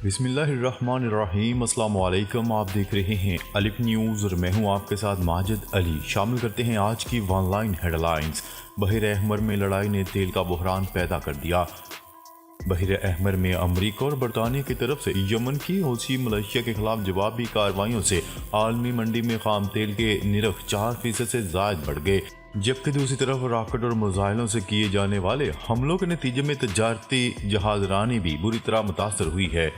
بسم اللہ الرحمن الرحیم۔ السلام علیکم، آپ دیکھ رہے ہیں الف نیوز اور میں ہوں آپ کے ساتھ ماجد علی۔ شامل کرتے ہیں آج کی ون لائن ہیڈ لائنز۔ بحر احمر میں لڑائی نے تیل کا بحران پیدا کر دیا۔ بحر احمر میں امریکہ اور برطانیہ کی طرف سے یمن کی حوثی ملیشیا کے خلاف جوابی کارروائیوں سے عالمی منڈی میں خام تیل کے نرخ 4% سے زائد بڑھ گئے، جبکہ دوسری طرف راکٹ اور میزائلوں سے کیے جانے والے حملوں کے نتیجے میں تجارتی جہاز رانی بھی بری طرح متاثر ہوئی ہے۔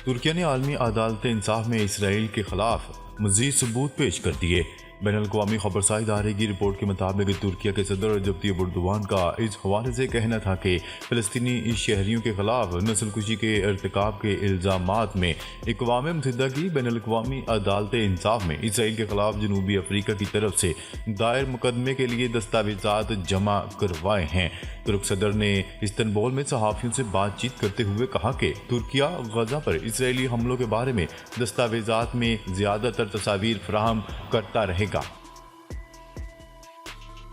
ترکیہ نے عالمی عدالت انصاف میں اسرائیل کے خلاف مزید ثبوت پیش کر دیے۔ بین الاقوامی خبرساز ادارے کی رپورٹ کے مطابق ترکیہ کے صدر رجب طیب اردوان کا اس حوالے سے کہنا تھا کہ فلسطینی شہریوں کے خلاف نسل کشی کے ارتکاب کے الزامات میں اقوام متحدہ کی بین الاقوامی عدالت انصاف میں اسرائیل کے خلاف جنوبی افریقہ کی طرف سے دائر مقدمے کے لیے دستاویزات جمع کروائے ہیں۔ ترک صدر نے استنبول میں صحافیوں سے بات چیت کرتے ہوئے کہا کہ ترکیہ غزہ پر اسرائیلی حملوں کے بارے میں دستاویزات میں زیادہ تر تصاویر فراہم کرتا رہے گا۔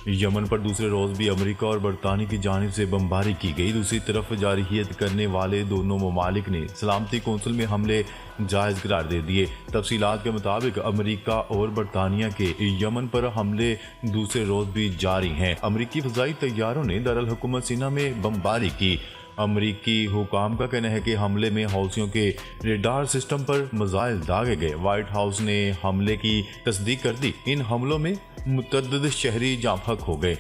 یمن پر دوسرے روز بھی امریکہ اور برطانیہ کی جانب سے بمباری کی گئی۔ دوسری طرف جارحیت کرنے والے دونوں ممالک نے سلامتی کونسل میں حملے جائز قرار دے دیے۔ تفصیلات کے مطابق امریکہ اور برطانیہ کے یمن پر حملے دوسرے روز بھی جاری ہیں۔ امریکی فضائی طیاروں نے دارالحکومت سینا میں بمباری کی۔ امریکی حکام کا کہنا ہے کہ حملے میں حوثیوں کے ریڈار سسٹم پر میزائل داغے گئے۔ وائٹ ہاؤس نے حملے کی تصدیق کر دی۔ ان حملوں میں متعدد شہری جاں بحق ہو گئے۔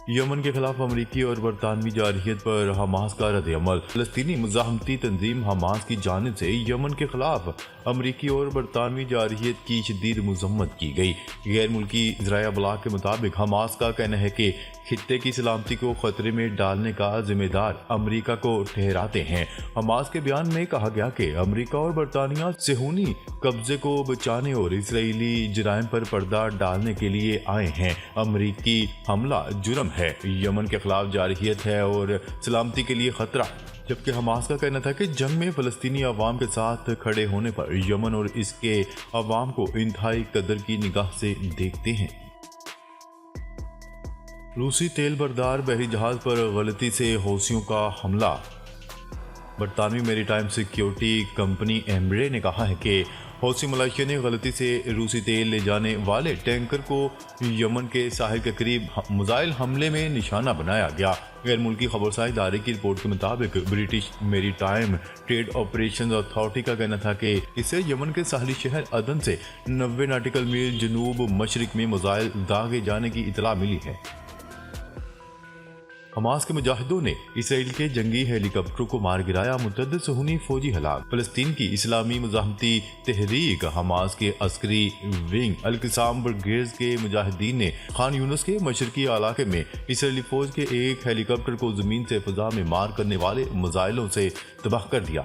یمن کے خلاف امریکی اور برطانوی جارحیت پر حماس کا رد عمل۔ فلسطینی مزاحمتی تنظیم حماس کی جانب سے یمن کے خلاف امریکی اور برطانوی جارحیت کی شدید مذمت کی گئی۔ غیر ملکی ذرائع ابلاغ کے مطابق حماس کا کہنا ہے کہ خطے کی سلامتی کو خطرے میں ڈالنے کا ذمہ دار امریکہ کو ٹھہراتے ہیں۔ حماس کے بیان میں کہا گیا کہ امریکہ اور برطانیہ صہیونی قبضے کو بچانے اور اسرائیلی جرائم پر پردہ ڈالنے کے لیے آئے ہیں۔ امریکی حملہ جرم ہے، یمن کے خلاف جارحیت ہے اور سلامتی کے لیے خطرہ، جبکہ حماس کا کہنا تھا کہ جنگ میں فلسطینی عوام کے ساتھ کھڑے ہونے پر یمن اور اس کے عوام کو انتہائی قدر کی نگاہ سے دیکھتے ہیں۔ روسی تیل بردار بحری جہاز پر غلطی سے حوثیوں کا حملہ۔ برطانوی میری ٹائم سیکیورٹی کمپنی ایمبرے نے کہا ہے کہ حوثی ملیشیا نے غلطی سے روسی تیل لے جانے والے ٹینکر کو یمن کے ساحل کے قریب میزائل حملے میں نشانہ بنایا گیا۔ غیر ملکی خبرساز ادارے کی رپورٹ کے مطابق برٹش میری ٹائم ٹریڈ آپریشنز اتھارٹی کا کہنا تھا کہ اسے یمن کے ساحلی شہر عدن سے 90 ناٹیکل میل جنوب مشرق میں میزائل داغے جانے کی اطلاع ملی ہے۔ حماس کے مجاہدوں نے اسرائیل کے جنگی ہیلی کاپٹر کو مار گرایا، متعدد صہیونی فوجی ہلاک۔ فلسطین کی اسلامی مزاحمتی تحریک حماس کے عسکری ونگ القسام برگیڈز کے مجاہدین نے خان یونس کے مشرقی علاقے میں اسرائیلی فوج کے ایک ہیلی کاپٹر کو زمین سے فضا میں مار کرنے والے میزائلوں سے تباہ کر دیا۔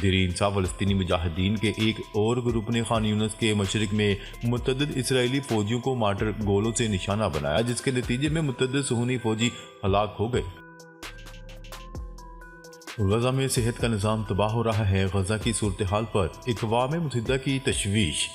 دیر انصاف فلسطینی مجاہدین کے ایک اور گروپ نے خان یونس کے مشرق میں متعدد اسرائیلی فوجیوں کو مارٹر گولوں سے نشانہ بنایا، جس کے نتیجے میں متعدد صہیونی فوجی ہلاک ہو گئے۔ غزہ میں صحت کا نظام تباہ ہو رہا ہے، غزہ کی صورتحال پر اقوام متحدہ کی تشویش۔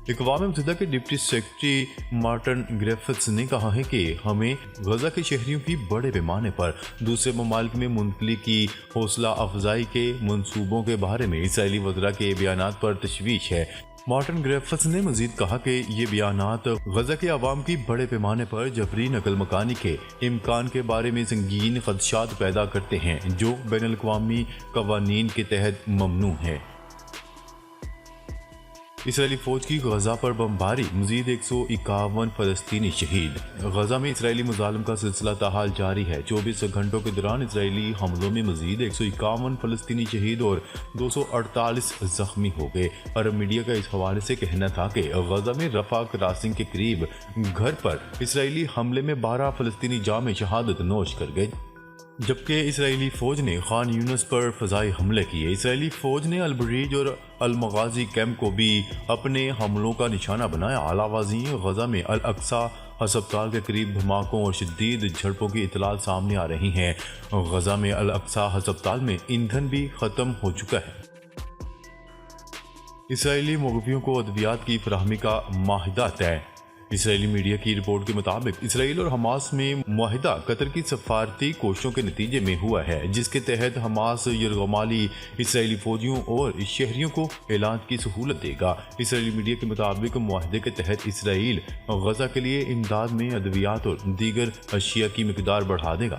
اقوام متحدہ کے ڈپٹی سیکرٹری مارٹن گریفٹس نے کہا ہے کہ ہمیں غزہ کے شہریوں کی بڑے پیمانے پر دوسرے ممالک میں منتقلی کی حوصلہ افزائی کے منصوبوں کے بارے میں اسرائیلی وزراء کے بیانات پر تشویش ہے۔ مارٹن گریفٹس نے مزید کہا کہ یہ بیانات غزہ کے عوام کی بڑے پیمانے پر جبری نقل مکانی کے امکان کے بارے میں سنگین خدشات پیدا کرتے ہیں، جو بین الاقوامی قوانین کے تحت ممنوع ہے۔ اسرائیلی فوج کی غزہ پر بمباری، مزید 151 فلسطینی شہید۔ غزہ میں اسرائیلی مظالم کا سلسلہ تاحال جاری ہے۔ 24 گھنٹوں کے دوران اسرائیلی حملوں میں مزید 151 فلسطینی شہید اور 248 زخمی ہو گئے۔ عرب میڈیا کا اس حوالے سے کہنا تھا کہ غزہ میں رفح کراسنگ کے قریب گھر پر اسرائیلی حملے میں 12 فلسطینی جاں میں شہادت نوش کر گئے، جبکہ اسرائیلی فوج نے خان یونس پر فضائی حملے کیے۔ اسرائیلی فوج نے البریج اور المغازی کیمپ کو بھی اپنے حملوں کا نشانہ بنایا۔ اعلیٰ وزیر غزہ میں الاقصی ہسپتال کے قریب دھماکوں اور شدید جھڑپوں کی اطلاعات سامنے آ رہی ہیں۔ غزہ میں الاقصی ہسپتال میں ایندھن بھی ختم ہو چکا ہے۔ اسرائیلی موقفیوں کو ادویات کی فراہمی کا معاہدہ طے۔ اسرائیلی میڈیا کی رپورٹ کے مطابق اسرائیل اور حماس میں معاہدہ قطر کی سفارتی کوششوں کے نتیجے میں ہوا ہے، جس کے تحت حماس یرغمالی اسرائیلی فوجیوں اور شہریوں کو علاج کی سہولت دے گا۔ اسرائیلی میڈیا کے مطابق معاہدے کے تحت اسرائیل غزہ کے لیے امداد میں ادویات اور دیگر اشیاء کی مقدار بڑھا دے گا۔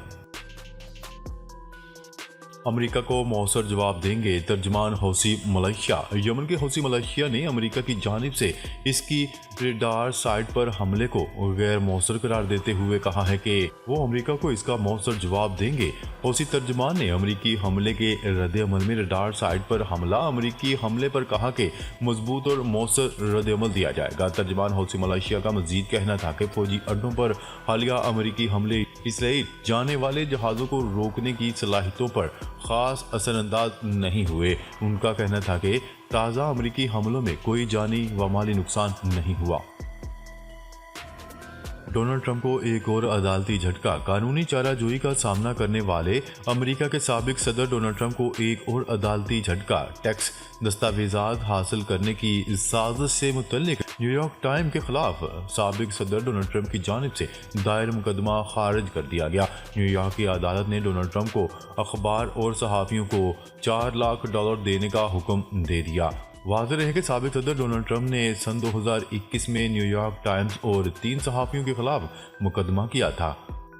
امریکہ کو مؤثر جواب دیں گے ترجمان حوثی ملیشیا۔ یمن کے حوثی ملیشیا نے امریکہ کی جانب سے اس کی ریڈار سائٹ پر حملے کو غیر مؤثر قرار دیتے ہوئے کہا ہے کہ وہ امریکہ کو اس کا مؤثر جواب دیں گے۔ حوثی ترجمان نے امریکی حملے کے رد عمل میں ریڈار سائٹ پر امریکی حملے پر کہا کہ مضبوط اور مؤثر رد عمل دیا جائے گا۔ ترجمان حوثی ملیشیا کا مزید کہنا تھا کہ فوجی اڈوں پر حالیہ امریکی حملے اسرائیل جانے والے جہازوں کو روکنے کی صلاحیتوں پر خاص اثر انداز نہیں ہوئے۔ ان کا کہنا تھا کہ تازہ امریکی حملوں میں کوئی جانی و مالی نقصان نہیں ہوا۔ ڈونلڈ ٹرمپ کو ایک اور عدالتی جھٹکا۔ قانونی چارہ جوئی کا سامنا کرنے والے امریکہ کے سابق صدر ڈونلڈ ٹرمپ کو ایک اور عدالتی جھٹکا۔ ٹیکس دستاویزات حاصل کرنے کی سازش سے متعلق نیو یارک ٹائم کے خلاف سابق صدر ڈونلڈ ٹرمپ کی جانب سے دائر مقدمہ خارج کر دیا گیا۔ نیو یارک کی عدالت نے ڈونلڈ ٹرمپ کو اخبار اور صحافیوں کو $4 لاکھ دینے کا حکم دے دیا۔ واضح رہے کہ سابق صدر ڈونلڈ ٹرمپ نے سن 2021 میں نیو یارک ٹائمز اور 3 صحافیوں کے خلاف مقدمہ کیا تھا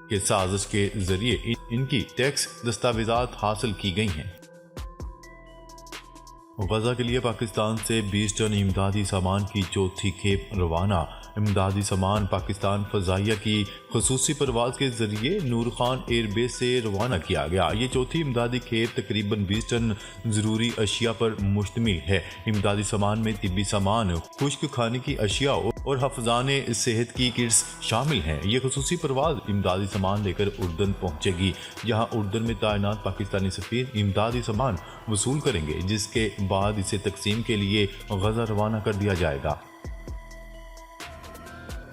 کہ سازش کے ذریعے ان کی ٹیکس دستاویزات حاصل کی گئی ہیں۔ غزہ کے لیے پاکستان سے 20 ٹن امدادی سامان کی چوتھی کھیپ روانہ۔ امدادی سامان پاکستان فضائیہ کی خصوصی پرواز کے ذریعے نور خان ایئر بیس سے روانہ کیا گیا۔ یہ چوتھی امدادی کھیپ تقریباً 20 ٹن ضروری اشیاء پر مشتمل ہے۔ امدادی سامان میں طبی سامان، خشک کھانے کی اشیاء اور حفظان صحت کی کٹس شامل ہیں۔ یہ خصوصی پرواز امدادی سامان لے کر اردن پہنچے گی، جہاں اردن میں تعینات پاکستانی سفیر امدادی سامان وصول کریں گے، جس کے بعد اسے تقسیم کے لیے غزہ روانہ کر دیا جائے گا۔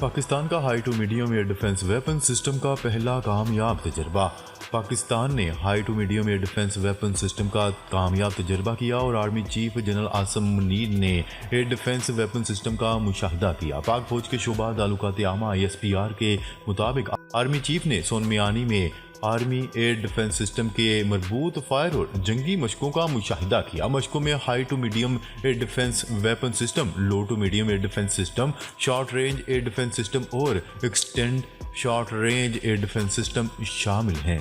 پاکستان کا high to medium air defence weapon system کا پہلا کامیاب تجربہ۔ پاکستان نے high to medium air defence weapon system کا کامیاب تجربہ کیا اور army chief general Asim Munir نے ایئر ڈیفنس ویپن سسٹم کا مشاہدہ کیا۔ پاک فوج کے شعبہ تعلقات عامہ ISPR کے مطابق آرمی چیف نے سون میانی میں آرمی ایئر ڈیفنس سسٹم کے مربوط فائر اور جنگی مشقوں کا مشاہدہ کیا۔ مشقوں میں high to medium air defence weapon system, low to medium air defence system, short range air defence system اور extend short range air defence system شامل ہیں۔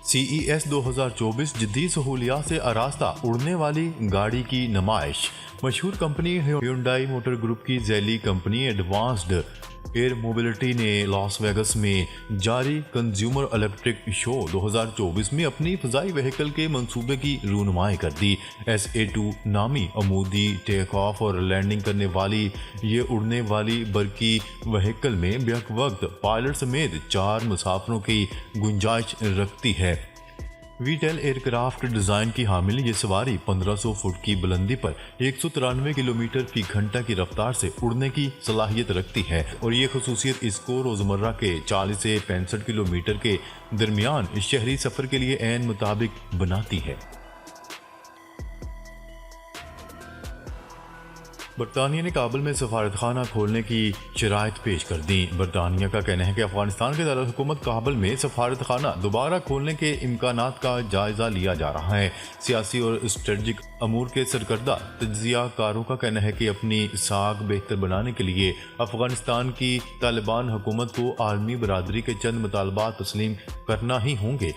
CES 2024 جدید سہولیات سے آراستہ اڑنے والی گاڑی کی نمائش۔ مشہور کمپنی ہیونڈائی موٹر گروپ کی ذیلی کمپنی ایڈوانسڈ ایئر موبلٹی نے لاس ویگس میں جاری کنزیومر الیکٹرک شو 2024 میں اپنی فضائی وہیکل کے منصوبے کی رونمائی کر دی۔ SA-2 نامی عمودی ٹیک آف اور لینڈنگ کرنے والی یہ اڑنے والی برقی وہیکل میں بیک وقت پائلٹ سمیت 4 مسافروں کی گنجائش رکھتی ہے۔ ویٹیل ایئر کرافٹ ڈیزائن کی حامل یہ سواری 1500 فٹ کی بلندی پر 193 کلومیٹر فی گھنٹہ کی رفتار سے اڑنے کی صلاحیت رکھتی ہے، اور یہ خصوصیت اس کو روزمرہ کے 40 سے 65 کلومیٹر کے درمیان شہری سفر کے لیے عین مطابق بناتی ہے۔ برطانیہ نے کابل میں سفارت خانہ کھولنے کی شرائط پیش کر دیں۔ برطانیہ کا کہنا ہے کہ افغانستان کے دارالحکومت کابل میں سفارت خانہ دوبارہ کھولنے کے امکانات کا جائزہ لیا جا رہا ہے۔ سیاسی اور اسٹریٹجک امور کے سرکردہ تجزیہ کاروں کا کہنا ہے کہ اپنی ساکھ بہتر بنانے کے لیے افغانستان کی طالبان حکومت کو عالمی برادری کے چند مطالبات تسلیم کرنا ہی ہوں گے۔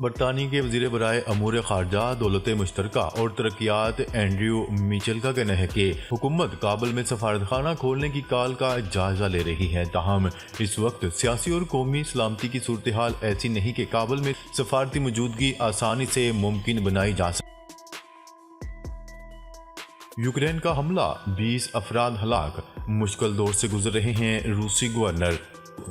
برطانیہ کے وزیر برائے امور خارجہ، دولت مشترکہ اور ترقیات اینڈریو میچل کا کہنا ہے کہ حکومت کابل میں سفارت خانہ کھولنے کی کال کا جائزہ لے رہی ہے، تاہم اس وقت سیاسی اور قومی سلامتی کی صورتحال ایسی نہیں کہ کابل میں سفارتی موجودگی آسانی سے ممکن بنائی جا سکے۔ یوکرین کا حملہ، 20 افراد ہلاک، مشکل دور سے گزر رہے ہیں روسی گورنر۔